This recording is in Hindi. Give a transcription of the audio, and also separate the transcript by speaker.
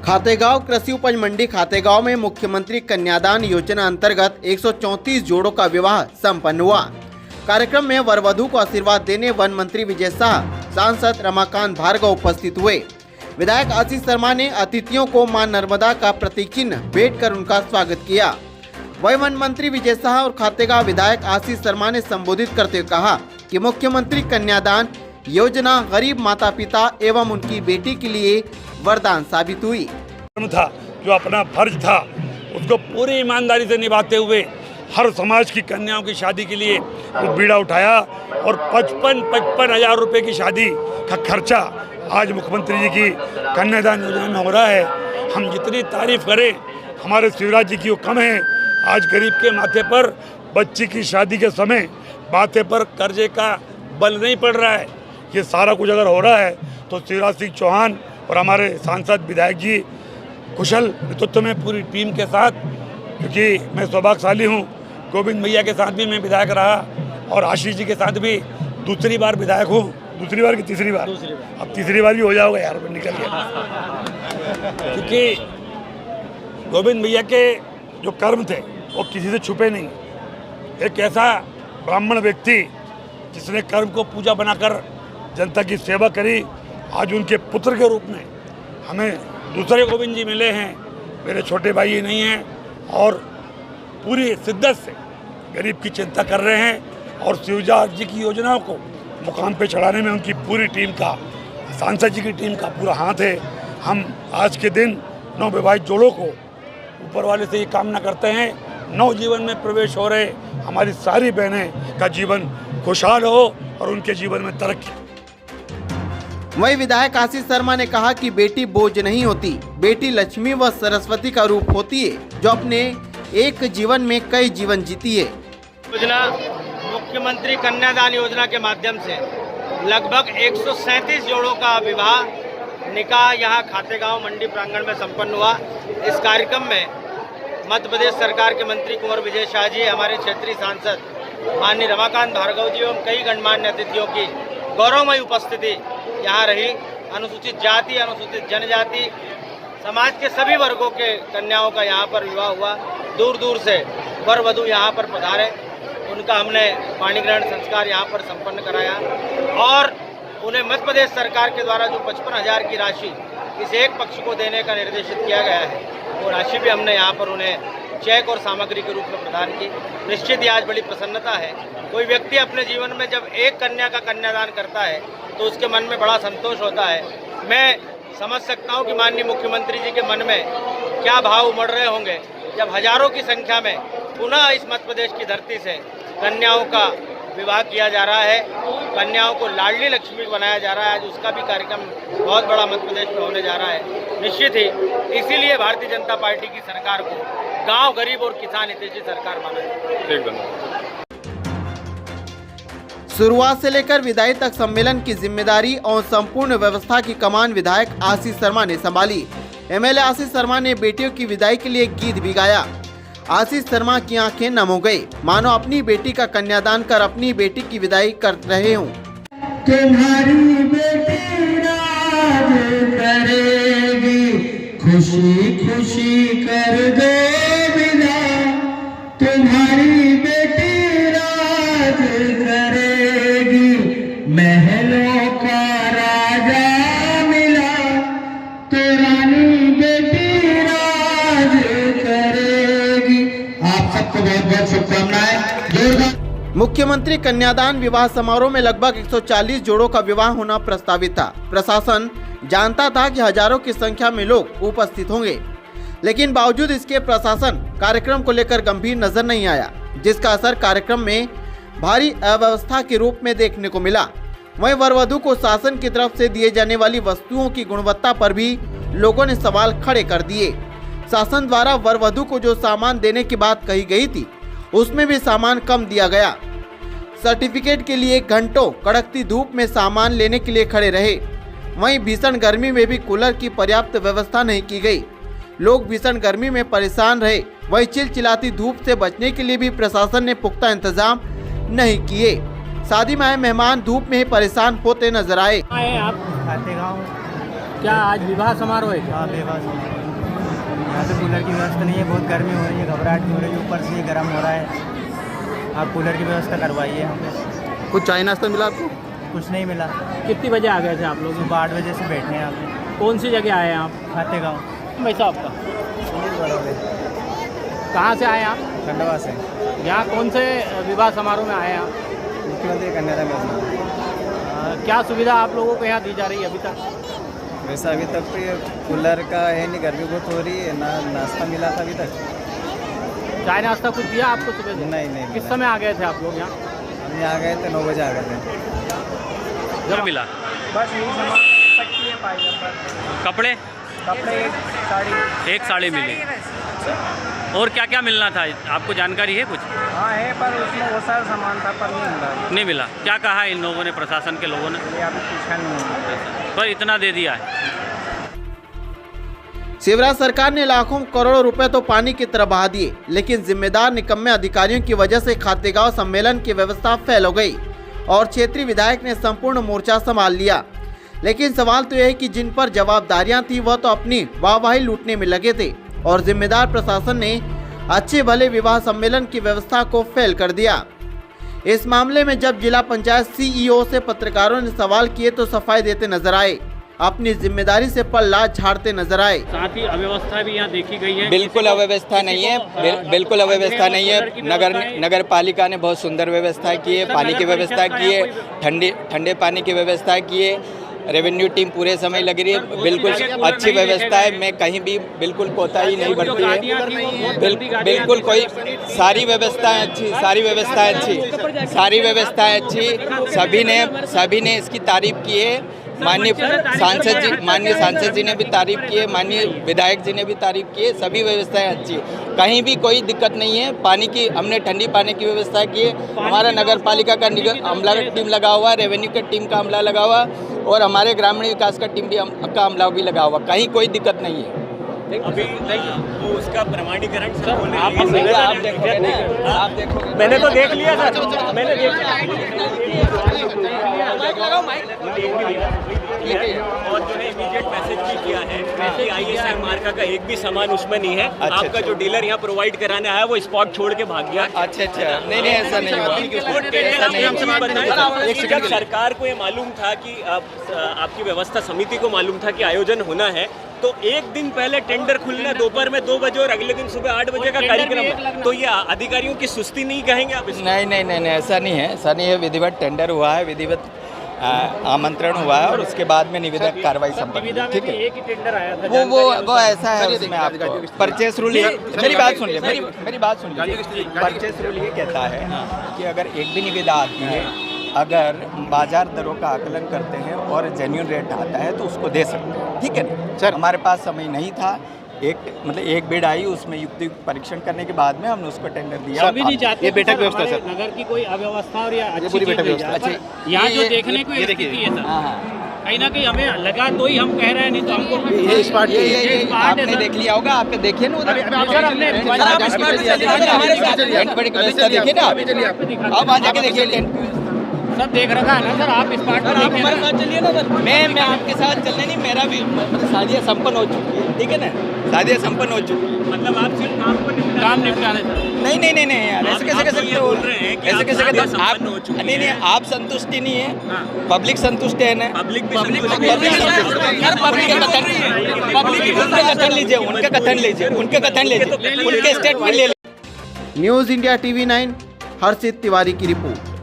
Speaker 1: खातेगांव कृषि उपज मंडी खातेगांव में मुख्यमंत्री कन्यादान योजना अंतर्गत 134 जोड़ों का विवाह संपन्न हुआ। कार्यक्रम में वर वधू को आशीर्वाद देने वन मंत्री विजय शाह, सांसद रमाकांत भार्गव उपस्थित हुए। विधायक आशीष शर्मा ने अतिथियों को मां नर्मदा का प्रतीक चिन्ह भेंट कर उनका स्वागत किया। वही वन मंत्री विजय शाह और खातेगांव विधायक आशीष शर्मा ने संबोधित करते हुए कहा कि मुख्यमंत्री कन्यादान योजना गरीब माता पिता एवं उनकी बेटी के लिए वरदान साबित हुई।
Speaker 2: था जो अपना फर्ज था उसको पूरी ईमानदारी से निभाते हुए हर समाज की कन्याओं की शादी के लिए वो बीड़ा उठाया और 55 हज़ार रुपये की शादी का खर्चा आज मुख्यमंत्री जी की कन्यादान योजना में हो रहा है। हम जितनी तारीफ करें हमारे शिवराज जी की वो कम है। आज गरीब के माथे पर बच्ची की शादी के समय माथे पर कर्जे का बल नहीं पड़ रहा है। ये सारा कुछ अगर हो रहा है तो शिवराज सिंह चौहान और हमारे सांसद विधायक जी कुशल नेतृत्व में पूरी टीम के साथ, क्योंकि मैं सौभाग्यशाली हूँ, गोविंद भैया के साथ भी मैं विधायक रहा और आशीष जी के साथ भी दूसरी बार विधायक हूँ। दूसरी बार की तीसरी बार, अब तीसरी बार भी हो जाओगे यार, निकल गया। क्योंकि गोविंद भैया के जो कर्म थे वो किसी से छुपे नहीं। एक ऐसा ब्राह्मण व्यक्ति जिसने कर्म को पूजा बनाकर जनता की सेवा करी, आज उनके पुत्र के रूप में हमें दूसरे गोविंद जी मिले हैं। मेरे छोटे भाई ही नहीं हैं और पूरी शिद्दत से गरीब की चिंता कर रहे हैं और शिवराज जी की योजनाओं को मुकाम पे चढ़ाने में उनकी पूरी टीम का, सांसद जी की टीम का पूरा हाथ है। हम आज के दिन नवविवाहित जोड़ों को ऊपर वाले से ये कामना करते हैं, नव जीवन में प्रवेश हो रहे हमारी सारी बहनें का जीवन खुशहाल हो और उनके जीवन में तरक्की।
Speaker 1: वही विधायक आशीष शर्मा ने कहा कि बेटी बोझ नहीं होती, बेटी लक्ष्मी व सरस्वती का रूप होती है जो अपने एक जीवन में कई जीवन जीती है।
Speaker 3: योजना मुख्यमंत्री कन्यादान योजना के माध्यम से लगभग 137 जोड़ों का विवाह निकाह यहाँ खातेगांव मंडी प्रांगण में संपन्न हुआ। इस कार्यक्रम में मध्य प्रदेश सरकार के मंत्री कुंवर विजय शाह जी, हमारे क्षेत्रीय सांसद माननीय रमाकांत भार्गव जी एवं कई गणमान्य अतिथियों की गौरवमयी उपस्थिति यहाँ रही। अनुसूचित जाति, अनुसूचित जनजाति समाज के सभी वर्गों के कन्याओं का यहाँ पर विवाह हुआ। दूर दूर से वर वधू यहाँ पर पधारे, उनका हमने पाणी ग्रहण संस्कार यहाँ पर संपन्न कराया और उन्हें मध्य प्रदेश सरकार के द्वारा जो 55,000 की राशि इस एक पक्ष को देने का निर्देशित किया गया है, वो राशि भी हमने यहाँ पर उन्हें चेक और सामग्री के रूप में प्रदान की। निश्चित ही आज बड़ी प्रसन्नता है। कोई व्यक्ति अपने जीवन में जब एक कन्या का कन्यादान करता है तो उसके मन में बड़ा संतोष होता है। मैं समझ सकता हूँ कि माननीय मुख्यमंत्री जी के मन में क्या भाव उमड़ रहे होंगे जब हजारों की संख्या में पुनः इस मध्य प्रदेश की धरती से कन्याओं का विवाह किया जा रहा है, कन्याओं को लाडली लक्ष्मी बनाया जा रहा है। आज उसका भी कार्यक्रम बहुत बड़ा मध्य प्रदेश में होने जा रहा है। निश्चित ही इसीलिए भारतीय जनता पार्टी की सरकार को गांव गरीब और किसान हितैषी सरकार माना है।
Speaker 1: शुरुआत से लेकर विदाई तक सम्मेलन की जिम्मेदारी और संपूर्ण व्यवस्था की कमान विधायक आशीष शर्मा ने संभाली। एमएलए आशीष शर्मा ने बेटियों की विदाई के लिए गीत भी गाया। आशीष शर्मा की आंखें नम हो गई, मानो अपनी बेटी का कन्यादान कर अपनी बेटी की विदाई कर रहे हूँ।
Speaker 4: तुम्हारी बेटी राज करेगी, खुशी खुशी कर दो विदा। तुम्हारी बेटी राज करेगी, महलों का राजा मिला, तो रानी बेटी राज करेगी। आप सबको बहुत बहुत शुभकामनाएं।
Speaker 1: मुख्यमंत्री कन्यादान विवाह समारोह में लगभग 140 जोड़ों का विवाह होना प्रस्तावित था। प्रशासन जानता था कि हजारों की संख्या में लोग उपस्थित होंगे, लेकिन बावजूद इसके प्रशासन कार्यक्रम को लेकर गंभीर नजर नहीं आया, जिसका असर कार्यक्रम में भारी अव्यवस्था के रूप में देखने को मिला। वहीं वर वधू को शासन की तरफ से दिए जाने वाली वस्तुओं की गुणवत्ता पर भी लोगों ने सवाल खड़े कर दिए। शासन द्वारा वर वधू को जो सामान देने की बात कही गई थी, उसमें भी सामान कम दिया गया। सर्टिफिकेट के लिए घंटों कड़कती धूप में सामान लेने के लिए खड़े रहे। वहीं भीषण गर्मी में भी कूलर की पर्याप्त व्यवस्था नहीं की गई। लोग भीषण गर्मी में परेशान रहे। वहीं चिलचिलाती धूप से बचने के लिए भी प्रशासन ने पुख्ता इंतजाम नहीं किए। शादी में आए मेहमान धूप में ही परेशान होते नजर आए।
Speaker 3: आप खातेगांव
Speaker 5: क्या आज विवाह समारोह है क्या?
Speaker 6: हाँ बेवास यहाँ पे कूलर की व्यवस्था नहीं है, बहुत गर्मी हो रही है, घबराहट भी हो रही है, ऊपर से ये गर्म हो रहा है। आप कूलर की व्यवस्था करवाइए यहाँ पे।
Speaker 7: कुछ चाय नाश्ता मिला आपको?
Speaker 6: कुछ नहीं मिला।
Speaker 5: कितनी बजे आ गए थे आप लोग?
Speaker 6: सुबह 8 बजे से बैठे हैं यहाँ पे।
Speaker 5: कौन सी जगह आए हैं आप?
Speaker 6: खाते गाँव
Speaker 5: भाई साहब का कहाँ से आए हैं आप?
Speaker 6: खंडवा से।
Speaker 5: यहाँ कौन से विवाह समारोह में आए हैं आप?
Speaker 6: मुख्यमंत्री कन्यादान योजना।
Speaker 5: क्या सुविधा आप लोगों को यहाँ दी जा रही है अभी तक?
Speaker 6: वैसा अभी तक तो ये कूलर का है नहीं, गर्मी बहुत हो रही है ना, नाश्ता मिला था अभी तक।
Speaker 5: चाय नाश्ता कुछ दिया आपको सुबह से?
Speaker 6: नहीं
Speaker 5: किस समय आ गए थे आप लोग यहाँ?
Speaker 6: हम यहाँ गए थे 9 बजे आ गए थे।
Speaker 5: जब मिला
Speaker 6: बस यही सामान सकती है पाइजमा,
Speaker 5: कपड़े
Speaker 6: कपड़े,
Speaker 5: एक साड़ी मिली। और क्या क्या मिलना था आपको जानकारी है कुछ?
Speaker 6: हाँ है, पर उसमें वो सारा सामान था पर नहीं मिला।
Speaker 5: नहीं मिला। क्या कहा इन लोगों ने, प्रशासन के लोगों ने?
Speaker 6: ये अभी पूछा नहीं है।
Speaker 5: पर इतना दे दिया है।
Speaker 1: शिवराज सरकार ने लाखों करोड़ों रुपए तो पानी की तरह बहा दिए, लेकिन जिम्मेदार निकम्मे अधिकारियों की वजह से खातेगांव सम्मेलन की व्यवस्था फेल हो गई और क्षेत्रीय विधायक ने संपूर्ण मोर्चा संभाल लिया। लेकिन सवाल तो यह है कि जिन पर जवाबदारियां थी वह तो अपनी वाहवाही लूटने में लगे थे और जिम्मेदार प्रशासन ने अच्छे भले विवाह सम्मेलन की व्यवस्था को फेल कर दिया। इस मामले में जब जिला पंचायत सीईओ से पत्रकारों ने सवाल किए तो सफाई देते नजर आए, अपनी जिम्मेदारी से पल्ला झाड़ते नजर आए।
Speaker 5: साथ ही अव्यवस्था भी यहाँ देखी गई है।
Speaker 8: बिल्कुल अव्यवस्था नहीं है, बिल्कुल अव्यवस्था नहीं है। नगर पालिका ने बहुत सुंदर व्यवस्था की है, पानी की व्यवस्था की है, ठंडे पानी की व्यवस्था की है। रेवेन्यू टीम पूरे समय लग रही है, बिल्कुल अच्छी व्यवस्था है। मैं कहीं भी बिल्कुल कोताही नहीं बरती है, बिल्कुल कोई सारी व्यवस्थाएं अच्छी, सारी व्यवस्थाएं अच्छी, सारी व्यवस्थाएं अच्छी। सभी ने इसकी तारीफ की है। माननीय सांसद जी ने भी तारीफ की है, माननीय विधायक जी ने भी तारीफ की है। सभी व्यवस्थाएं अच्छी, कहीं भी कोई दिक्कत नहीं है। पानी की हमने ठंडी पानी की व्यवस्था की है। हमारा नगर पालिका का अमला टीम लगा हुआ है, रेवेन्यू का टीम का अमला लगा हुआ और हमारे ग्रामीण विकास का टीम भी का अमला भी लगा हुआ, कहीं कोई दिक्कत नहीं है।
Speaker 9: अभी वो उसका प्रमाणीकरण
Speaker 8: आप देखोगे ना, आप देखोगे।
Speaker 9: मैंने तो देख लिया सर, मैंने देख और जो है इमीडिएट मैसेज भी किया है कि ISI मार्का का एक भी सामान उसमें नहीं है। आपका जो डीलर यहाँ प्रोवाइड कराने आया वो स्पॉट छोड़ के भाग गया।
Speaker 8: अच्छा, नहीं ऐसा नहीं हुआ।
Speaker 9: जब सरकार को ये मालूम था कि आपकी व्यवस्था समिति को मालूम था कि आयोजन होना है, तो एक दिन पहले टेंडर खुलना दोपहर में 2 बजे और अगले दिन सुबह 8 बजे का कार्यक्रम, तो ये अधिकारियों की सुस्ती नहीं कहेंगे आप इसको?
Speaker 8: नहीं ऐसा नहीं है, विधिवत टेंडर हुआ है, विधिवत आमंत्रण हुआ है और उसके बाद में निविदा कार्रवाई संपन्न। ठीक है,
Speaker 5: एक ही टेंडर आया था।
Speaker 8: वो ऐसा है, उसमें आपको परचेस रूल, मेरी बात सुन लीजिए, मेरी बात सुन लीजिए। परचेस रूल ये कहता है कि अगर एक भी निविदा आती है, अगर बाजार दरों का आकलन करते हैं और जेन्युइन रेट आता है तो उसको दे सकते हैं। ठीक है ना सर, हमारे पास समय नहीं था। एक बिड आई, उसमें युक्ति परीक्षण करने के बाद में हमने उसको टेंडर दिया।
Speaker 5: अभी नहीं चाहते
Speaker 7: ये बैठक व्यवस्था सर,
Speaker 5: नगर की कोई अव्यवस्था और या अच्छी
Speaker 7: पूरी बैठक व्यवस्था
Speaker 5: अच्छा, यहाँ जो देखने को स्थिति है सर, कहीं ना कहीं हमें लगा तो ही हम कह रहे हैं, नहीं तो हमको
Speaker 8: ये स्पार्ट आपने देख लिया होगा, आपने देखे ना उधर, व्यवस्था देखिए ना आप वहाँ जाके देखिए,
Speaker 5: सब देख रखा है ना सर। आप इस पार्ट पर
Speaker 8: हमारे साथ चलिए ना सर। मैं आपके साथ चलने नहीं, मेरा भी शादियाँ संपन्न हो चुकी है। ठीक है ना, शादियाँ संपन्न हो चुकी है।
Speaker 5: मतलब आप सिर्फ काम निपटाने सर?
Speaker 8: नहीं यार, ऐसे कैसे बोल रहे हैं? ऐसे कैसे आप नहीं, आप संतुष्टि नहीं है, पब्लिक संतुष्ट है ना। पब्लिक कथन लीजिए, उनका कथन लीजिए, उनके स्टेटमेंट ले लीजिए।
Speaker 1: न्यूज़ इंडिया TV 9 हर्षित तिवारी की रिपोर्ट।